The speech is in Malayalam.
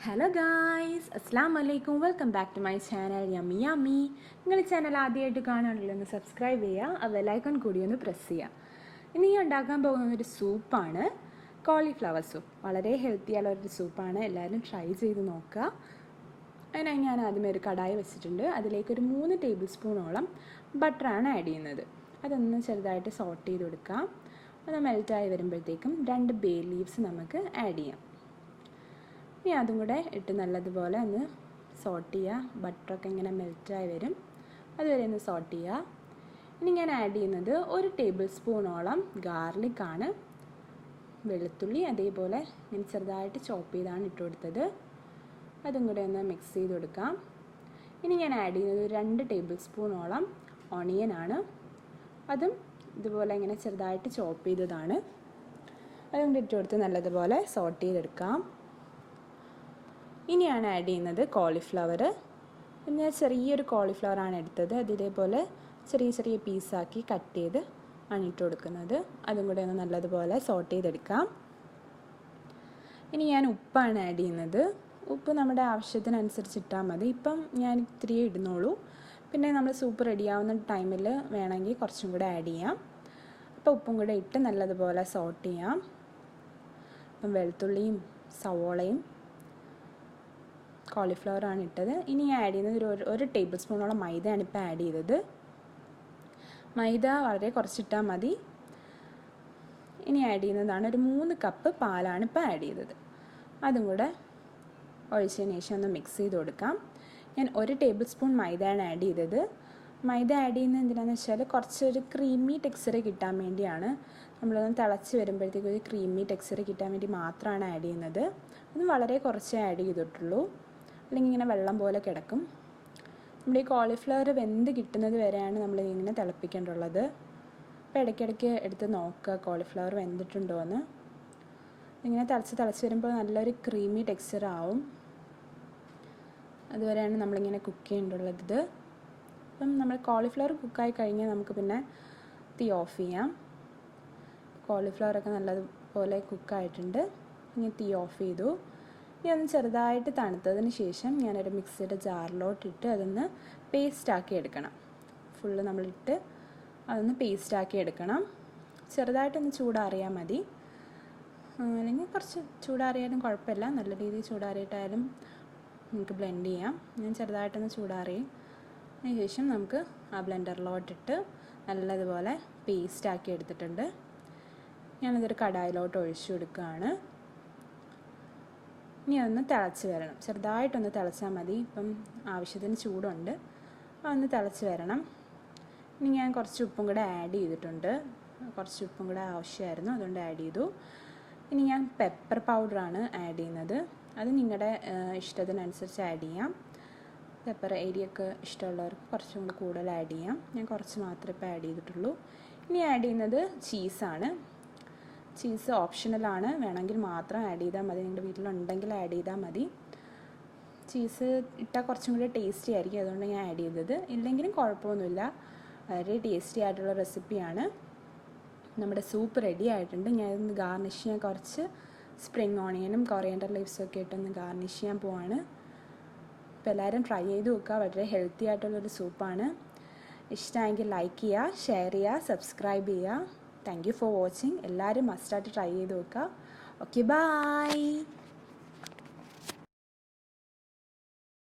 ഹലോ ഗായ്സ്, അസ്സാം വലൈക്കും. Welcome back to my channel Yummy. നിങ്ങൾ ഈ ചാനൽ ആദ്യമായിട്ട് കാണുകയാണെങ്കിൽ ഒന്ന് സബ്സ്ക്രൈബ് ചെയ്യുക, ആ ബെല്ലൈക്കൺ കൂടി ഒന്ന് പ്രസ് ചെയ്യുക. ഇനി ഞാൻ ഉണ്ടാക്കാൻ പോകുന്ന ഒരു സൂപ്പാണ് കോളിഫ്ലവർ സൂപ്പ്. വളരെ ഹെൽത്തി ആയുള്ള ഒരു സൂപ്പാണ്, എല്ലാവരും ട്രൈ ചെയ്ത് നോക്കുക. അതിനായി ഞാൻ ആദ്യമേ ഒരു കടായി വെച്ചിട്ടുണ്ട്. അതിലേക്ക് ഒരു 3 ടേബിൾ സ്പൂണോളം ബട്ടറാണ് ആഡ് ചെയ്യുന്നത്. അതൊന്ന് ചെറുതായിട്ട് സോട്ട് ചെയ്ത് കൊടുക്കാം. അത് മെൽറ്റായി വരുമ്പോഴത്തേക്കും 2 ബേ ലീവ്സ് നമുക്ക് ആഡ് ചെയ്യാം. ഇനി അതും കൂടെ ഇട്ട് നല്ലതുപോലെ ഒന്ന് സോട്ട് ചെയ്യുക. ബട്ടറൊക്കെ ഇങ്ങനെ മെൽറ്റായി വരും, അതുവരെ ഒന്ന് സോട്ട് ചെയ്യുക. ഇനി ഞാൻ ആഡ് ചെയ്യുന്നത് 1 ടേബിൾ സ്പൂണോളം ഗാർലിക്കാണ്. വെളുത്തുള്ളി അതേപോലെ ഞാൻ ചെറുതായിട്ട് ചോപ്പ് ചെയ്താണ് ഇട്ട് കൊടുത്തത്. അതും കൂടെ ഒന്ന് മിക്സ് ചെയ്ത് കൊടുക്കാം. ഇനി ഞാൻ ആഡ് ചെയ്യുന്നത് 2 ടേബിൾ സ്പൂണോളം ഓണിയനാണ്. അതും ഇതുപോലെ ഇങ്ങനെ ചെറുതായിട്ട് ചോപ്പ് ചെയ്തതാണ്. അതും കൂടി ഇട്ട് കൊടുത്ത് നല്ലതുപോലെ സോട്ട് ചെയ്തെടുക്കാം. ഇനിയാണ് ആഡ് ചെയ്യുന്നത് കോളിഫ്ലവർ. ഞാൻ ചെറിയൊരു കോളിഫ്ലവറാണ് എടുത്തത്. അതിതേപോലെ ചെറിയ ചെറിയ പീസാക്കി കട്ട് ചെയ്ത് ആണ് ഇട്ട് കൊടുക്കുന്നത്. അതും കൂടെ ഒന്ന് നല്ലതുപോലെ സോട്ട് ചെയ്തെടുക്കാം. ഇനി ഞാൻ ഉപ്പാണ് ആഡ് ചെയ്യുന്നത്. ഉപ്പ് നമ്മുടെ ആവശ്യത്തിനനുസരിച്ച് ഇട്ടാൽ മതി. ഇപ്പം ഞാൻ ഇത്തിരി ഇടുന്നുള്ളൂ. പിന്നെ നമ്മൾ സൂപ്പ് റെഡിയാവുന്ന ടൈമിൽ വേണമെങ്കിൽ കുറച്ചും കൂടെ ആഡ് ചെയ്യാം. അപ്പോൾ ഉപ്പും കൂടെ ഇട്ട് നല്ലതുപോലെ സോട്ട് ചെയ്യാം. അപ്പം വെളുത്തുള്ളിയും സവോളയും കോളിഫ്ലവറാണ് ഇട്ടത്. ഇനി ആഡ് ചെയ്യുന്നത് ഒരു ടേബിൾ സ്പൂണോളം മൈദയാണ് ഇപ്പോൾ ആഡ് ചെയ്തത്. മൈദ വളരെ കുറച്ചിട്ടാൽ മതി. ഇനി ആഡ് ചെയ്യുന്നതാണ് ഒരു 3 കപ്പ് പാലാണ് ഇപ്പോൾ ആഡ് ചെയ്തത്. അതും കൂടെ ഒഴിച്ചതിന് ശേഷം ഒന്ന് മിക്സ് ചെയ്ത് കൊടുക്കാം. ഞാൻ 1 ടേബിൾ സ്പൂൺ മൈദയാണ് ആഡ് ചെയ്തത്. മൈദ ആഡ് ചെയ്യുന്നത് എന്തിനാണെന്ന് വെച്ചാൽ കുറച്ചൊരു ക്രീമി ടെക്സ്ചർ കിട്ടാൻ വേണ്ടിയാണ്. നമ്മളൊന്ന് തിളച്ച് വരുമ്പോഴത്തേക്കും ഒരു ക്രീമി ടെക്സ്ചർ കിട്ടാൻ വേണ്ടി മാത്രമാണ് ആഡ് ചെയ്യുന്നത്. അത് വളരെ കുറച്ചേ ആഡ് ചെയ്തിട്ടുള്ളൂ, അല്ലെങ്കിൽ ഇങ്ങനെ വെള്ളം പോലെ കിടക്കും. നമ്മുടെ ഈ കോളിഫ്ലവർ വെന്ത് കിട്ടുന്നത് വരെയാണ് നമ്മളിങ്ങനെ തിളപ്പിക്കേണ്ടുള്ളത്. അപ്പോൾ ഇടയ്ക്കിടയ്ക്ക് എടുത്ത് നോക്കുക കോളിഫ്ലവർ വെന്തിട്ടുണ്ടോ എന്ന്. ഇങ്ങനെ തിളച്ച് വരുമ്പോൾ നല്ലൊരു ക്രീമി ടെക്സ്ചർ ആവും. അതുവരെയാണ് നമ്മളിങ്ങനെ കുക്ക് ചെയ്യേണ്ടുള്ളത്. അപ്പം നമ്മൾ കോളിഫ്ലവർ കുക്കായി കഴിഞ്ഞാൽ നമുക്ക് പിന്നെ തീ ഓഫ് ചെയ്യാം. കോളിഫ്ലവറൊക്കെ നല്ലതുപോലെ കുക്കായിട്ടുണ്ട്. ഇനി തീ ഓഫ് ചെയ്തു. ഇനി ഒന്ന് ചെറുതായിട്ട് തണുത്തതിന് ശേഷം ഞാനൊരു മിക്സിയുടെ ജാറിലോട്ടിട്ട് അതൊന്ന് പേസ്റ്റാക്കി എടുക്കണം. ഫുള്ള് നമ്മളിട്ട് അതൊന്ന് പേസ്റ്റാക്കി എടുക്കണം. ചെറുതായിട്ടൊന്ന് ചൂടാറിയാൽ മതി, അല്ലെങ്കിൽ കുറച്ച് ചൂടാറിയാലും കുഴപ്പമില്ല. നല്ല രീതിയിൽ ചൂടാറിയിട്ടായാലും നമുക്ക് ബ്ലെൻഡ് ചെയ്യാം. ഞാൻ ചെറുതായിട്ടൊന്ന് ചൂടാറിയതിന് ശേഷം നമുക്ക് ആ ബ്ലെൻഡറിലോട്ടിട്ട് നല്ലതുപോലെ പേസ്റ്റാക്കി എടുത്തിട്ടുണ്ട്. ഞാനതൊരു കടായിലോട്ട് ഒഴിച്ചു കൊടുക്കുകയാണ്. ഇനി അതൊന്ന് തിളച്ച് വരണം. ചെറുതായിട്ടൊന്ന് തിളച്ചാൽ മതി. ഇപ്പം ആവശ്യത്തിന് ചൂടുണ്ട്, അതൊന്ന് തിളച്ച് വരണം. ഇനി ഞാൻ കുറച്ച് ഉപ്പും കൂടെ ആഡ് ചെയ്തിട്ടുണ്ട്. കുറച്ച് ഉപ്പും കൂടെ ആവശ്യമായിരുന്നു, അതുകൊണ്ട് ആഡ് ചെയ്തു. ഇനി ഞാൻ പെപ്പർ പൗഡറാണ് ആഡ് ചെയ്യുന്നത്. അത് നിങ്ങളുടെ ഇഷ്ടത്തിനനുസരിച്ച് ആഡ് ചെയ്യാം. പെപ്പർ ഏരിയൊക്കെ ഇഷ്ടമുള്ളവർക്ക് കുറച്ചും കൂടി കൂടുതൽ ആഡ് ചെയ്യാം. ഞാൻ കുറച്ച് മാത്രമേ ഇപ്പോൾ ആഡ് ചെയ്തിട്ടുള്ളൂ. ഇനി ആഡ് ചെയ്യുന്നത് ചീസാണ്. ചീസ് ഓപ്ഷണലാണ്, വേണമെങ്കിൽ മാത്രം ആഡ് ചെയ്താൽ മതി. നിങ്ങളുടെ വീട്ടിലുണ്ടെങ്കിൽ ആഡ് ചെയ്താൽ മതി. ചീസ് ഇട്ടാൽ കുറച്ചും കൂടി ടേസ്റ്റി ആയിരിക്കും, അതുകൊണ്ട് ഞാൻ ആഡ് ചെയ്തത്. ഇല്ലെങ്കിലും കുഴപ്പമൊന്നുമില്ല, വളരെ ടേസ്റ്റി ആയിട്ടുള്ള റെസിപ്പിയാണ്. നമ്മുടെ സൂപ്പ് റെഡി ആയിട്ടുണ്ട്. ഞാനിന്ന് ഗാർണിഷ് ചെയ്യാൻ കുറച്ച് സ്പ്രിംഗ് ഓണിയനും കൊറിയാൻഡർ ലീവ്സും ഒക്കെ ഇട്ടൊന്ന് ഗാർണിഷ് ചെയ്യാൻ പോവാണ്. അപ്പോൾ എല്ലാവരും ട്രൈ ചെയ്ത് നോക്കുക. വളരെ ഹെൽത്തി ആയിട്ടുള്ളൊരു സൂപ്പാണ്. ഇഷ്ടമായെങ്കിൽ ലൈക്ക് ചെയ്യുക, ഷെയർ ചെയ്യുക, സബ്സ്ക്രൈബ് ചെയ്യുക. Thank you for watching. എല്ലാവരും മസ്റ്റായിട്ട് ട്രൈ ചെയ്ത് നോക്കുക. Okay, by.